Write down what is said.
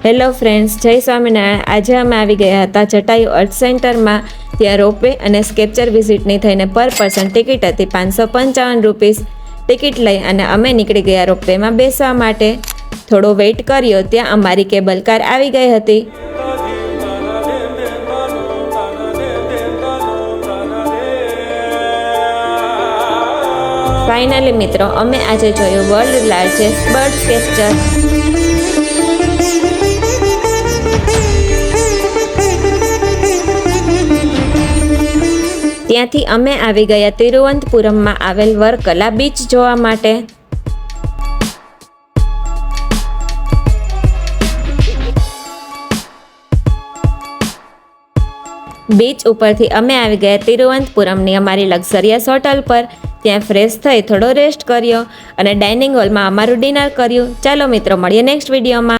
Hello friends, જય સ્વામિનારાયણ। આજે અમે આવી ગયા હતા જટાયુ અર્થ સેન્ટરમાં। ત્યાં રોપવે અને સ્કેપ્ચર વિઝિટની થઈને પર પર્સન ટિકિટ હતી 555 રૂપીસ। ટિકિટ લઈ અને અમે નીકળી ગયા રોપવેમાં બેસવા માટે। થોડો વેઇટ કર્યો, ત્યાં અમારી કેબલ કાર આવી ગઈ હતી। ફાઇનલી મિત્રો, અમે આજે જોયું વર્લ્ડ લાર્જેસ્ટ બર્ડ સ્કેપ્ચર। ત્યાંથી અમે આવી ગયા તિરુવનંતપુરમમાં આવેલ વર્કલા બીચ જોવા માટે। બીચ ઉપરથી અમે આવી ગયા તિરુવનંતપુરમની અમારી લક્ઝરિયસ હોટલ પર। ત્યાં ફ્રેશ થઈ થોડો રેસ્ટ કર્યો અને ડાઇનિંગ હોલમાં અમારું ડિનર કર્યું। ચાલો મિત્રો, મળીએ નેક્સ્ટ વિડીયોમાં।